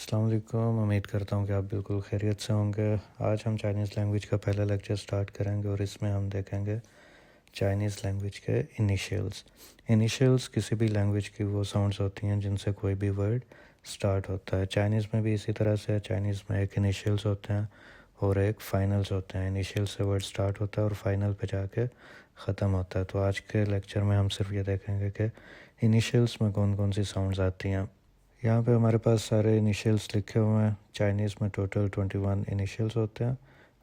अस्सलाम वालेकुम। उम्मीद करता हूँ कि आप बिल्कुल खैरियत से होंगे। आज हम चाइनीज़ लैंग्वेज का पहला लेक्चर स्टार्ट करेंगे और इसमें हम देखेंगे चाइनीज़ लैंग्वेज के इनिशियल्स। इनिशियल्स किसी भी लैंग्वेज की वो साउंड्स होती हैं जिनसे कोई भी वर्ड स्टार्ट होता है। चाइनीज़ में भी इसी तरह से है। चाइनीज़ में एक इनिशियल्स होते हैं और एक फाइनल्स होते हैं। इनिशियल से वर्ड स्टार्ट होता है और फाइनल पे जाके ख़त्म होता है। तो आज के लेक्चर में हम सिर्फ ये देखेंगे कि इनिशियल्स में कौन कौन सी साउंड्स आती हैं। यहाँ पे हमारे पास सारे इनिशियल्स लिखे हुए हैं। चाइनीज़ में टोटल 21 इनिशियल्स होते हैं।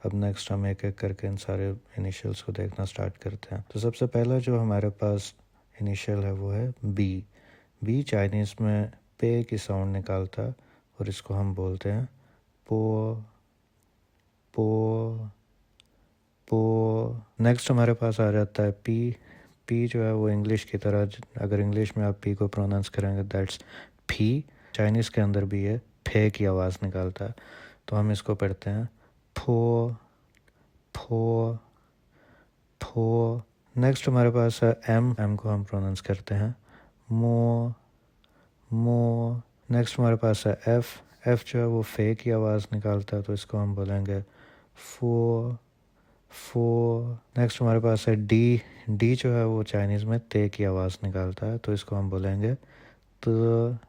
अब नेक्स्ट हम एक एक करके इन सारे इनिशियल्स को देखना स्टार्ट करते हैं। तो सबसे पहला जो हमारे पास इनिशियल है वो है बी। बी चाइनीज़ में पे की साउंड निकालता है और इसको हम बोलते हैं पो पो पो। नेक्स्ट हमारे पास आ जाता है पी। पी जो है वो इंग्लिश की तरह, अगर इंग्लिश में आप पी को प्रोनाउंस करेंगे दैट्स फी। चाइनीज़ के अंदर भी ये फे की आवाज़ निकालता है, तो हम इसको पढ़ते हैं फो फो फो। नेक्स्ट हमारे पास है एम। एम को हम प्रोनाउंस करते हैं मो मो। नेक्स्ट हमारे पास है एफ़। एफ़ जो है वो फे की आवाज़ निकालता है, तो इसको हम बोलेंगे फो फो। नेक्स्ट हमारे पास है डी। डी जो है वो चाइनीज़ में ते की आवाज़ निकालता है, तो इसको हम बोलेंगे त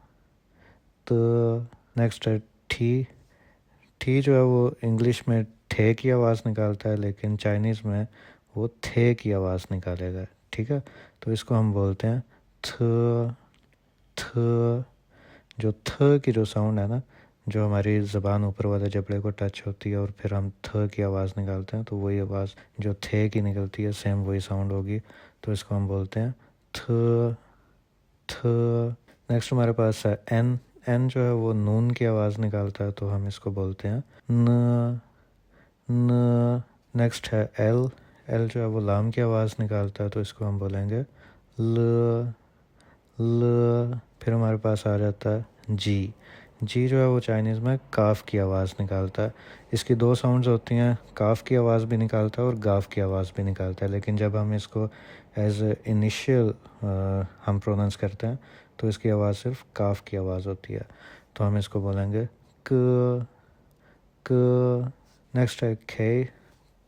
त। नेक्स्ट है ठी। ठी जो है वो इंग्लिश में ठे की आवाज़ निकालता है, लेकिन चाइनीज़ में वो थे की आवाज़ निकालेगा। ठीक है, तो इसको हम बोलते हैं थ थ। जो थ की जो साउंड है ना, जो हमारी ज़बान ऊपर वाले जबड़े को टच होती है और फिर हम थ की आवाज़ निकालते हैं, तो वही आवाज़ जो थे की निकलती है सेम वही साउंड होगी, तो इसको हम बोलते हैं थ थ। नेक्स्ट हमारे पास है एन। एन जो है वो नून की आवाज़ निकालता है, तो हम इसको बोलते हैं न न। नेक्स्ट है एल। एल जो है वो लाम की आवाज़ निकालता है, तो इसको हम बोलेंगे ल ल। फिर हमारे पास आ जाता है जी। जी जो है वो चाइनीज़ में काफ की आवाज़ निकालता है। इसकी दो साउंड्स होती हैं, काफ की आवाज़ भी निकालता है और गाफ की आवाज़ भी निकालता है, लेकिन जब हम इसको एज इनिशियल हम प्रोनाउंस करते हैं तो इसकी आवाज़ सिर्फ काफ की आवाज़ होती है, तो हम इसको बोलेंगे क क। नेक्स्ट है खे।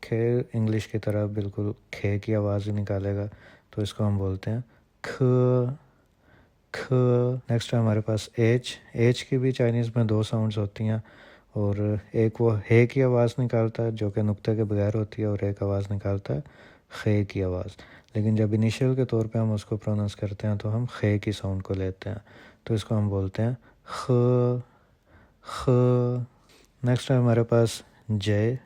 खे इंग्लिश की तरह बिल्कुल खे की आवाज़ ही निकालेगा, तो इसको हम बोलते हैं ख ख। नेक्स्ट है हमारे पास एच। एच की भी चाइनीज़ में दो साउंड्स होती हैं, और एक वो हे की आवाज़ निकालता है जो कि नुक्ते के बगैर होती है, और एक आवाज़ निकालता है खे की आवाज़। लेकिन जब इनिशियल के तौर पे हम उसको प्रोनाउंस करते हैं तो हम खे की साउंड को लेते हैं, तो इसको हम बोलते हैं ख ख। नेक्स्ट है हमारे पास जे।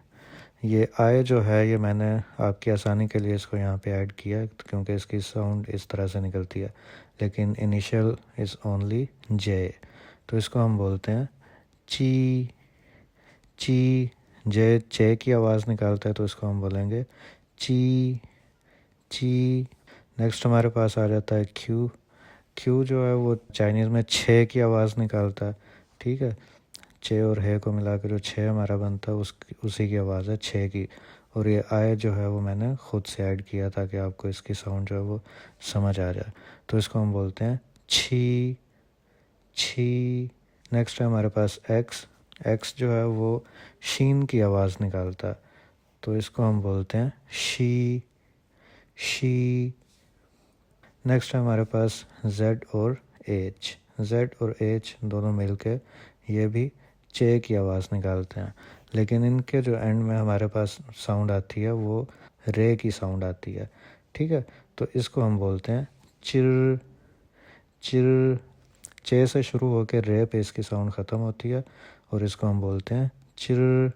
ये आई जो है ये मैंने आपकी आसानी के लिए इसको यहाँ पे ऐड किया क्योंकि इसकी साउंड इस तरह से निकलती है, लेकिन इनिशियल इज़ ओनली जे, तो इसको हम बोलते हैं ची ची। जे चे की आवाज़ निकालता है, तो इसको हम बोलेंगे ची ची। नेक्स्ट हमारे पास आ जाता है क्यू। क्यू जो है वो चाइनीज़ में छे की आवाज़ निकालता है। ठीक है, छे और है को मिला कर जो छः हमारा बनता है उसी की आवाज़ है छः की, और ये आय जो है वो मैंने ख़ुद से ऐड किया ताकि आपको इसकी साउंड जो है वो समझ आ जाए, तो इसको हम बोलते हैं छी छी। नेक्स्ट है हमारे पास एक्स। एक्स जो है वो शीन की आवाज़ निकालता है, तो इसको हम बोलते हैं शी शी। नेक्स्ट है हमारे पास जेड और एच। जेड और एच दोनों मिलके ये भी चे की आवाज़ निकालते हैं, लेकिन इनके जो एंड में हमारे पास साउंड आती है वो रे की साउंड आती है। ठीक है, तो इसको हम बोलते हैं चिर चिर। चे से शुरू होकर रे पे इसकी साउंड ख़त्म होती है, और इसको हम बोलते हैं चिर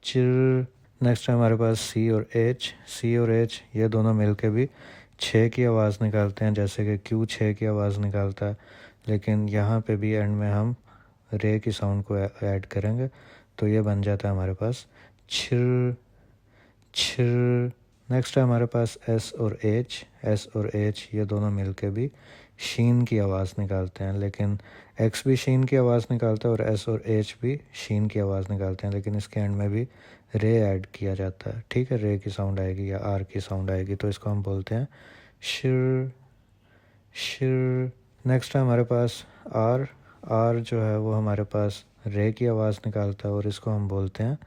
चिर। नेक्स्ट है हमारे पास सी और एच। सी और एच ये दोनों मिलके भी छः की आवाज़ निकालते हैं, जैसे कि क्यू छः की आवाज़ निकालता है, लेकिन यहाँ पे भी एंड में हम रे की साउंड को ऐड करेंगे, तो ये बन जाता है हमारे पास छिर छिर। नेक्स्ट है हमारे पास एस और एच। एस और एच ये दोनों मिलके भी शीन की आवाज़ निकालते हैं, लेकिन एक्स भी शीन की आवाज़ निकालता है और एस और एच भी शीन की आवाज़ निकालते हैं, लेकिन इसके एंड में भी रे ऐड किया जाता है। ठीक है, रे की साउंड आएगी या आर की साउंड आएगी, तो इसको हम बोलते हैं शिर शिर। नेक्स्ट है हमारे पास आर। आर जो है वो हमारे पास रे की आवाज़ निकालता है और इसको हम बोलते हैं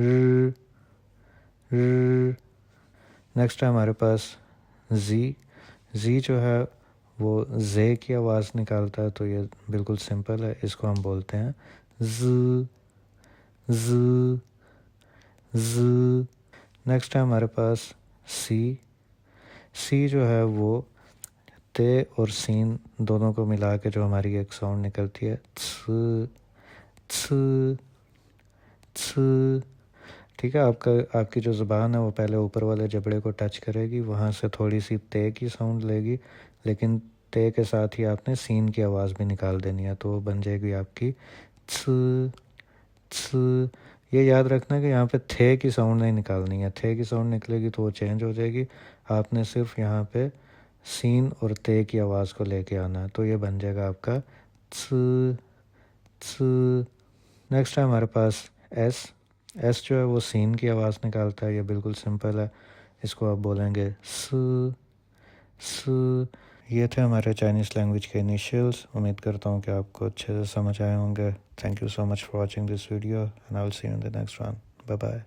र। नेक्स्ट है हमारे पास जी जो है वो जे की आवाज़ निकालता है, तो ये बिल्कुल सिंपल है, इसको हम बोलते हैं ज। नेक्स्ट है हमारे पास सी जो है वो ते और सीन दोनों को मिला के जो हमारी एक साउंड निकलती है ц। ठीक है, आपकी जो ज़ुबान है वो पहले ऊपर वाले जबड़े को टच करेगी, वहाँ से थोड़ी सी ते की साउंड लेगी, लेकिन ते के साथ ही आपने सीन की आवाज़ भी निकाल देनी है, तो वो बन जाएगी आपकी ц। ये याद रखना कि यहाँ पे थे की साउंड नहीं निकालनी है, थे की साउंड निकलेगी तो वो चेंज हो जाएगी। आपने सिर्फ यहाँ पे सीन और ते की आवाज़ को लेके आना है, तो ये बन जाएगा आपका ц। नेक्स्ट है हमारे पास एस जो है वो सीन की आवाज़ निकालता है, ये बिल्कुल सिंपल है, इसको आप बोलेंगे स। ये थे हमारे चाइनीज़ लैंग्वेज के इनिशियल्स। उम्मीद करता हूँ कि आपको अच्छे से समझ आए होंगे। Thank you so much for watching this video and I will see you in the next one. Bye bye.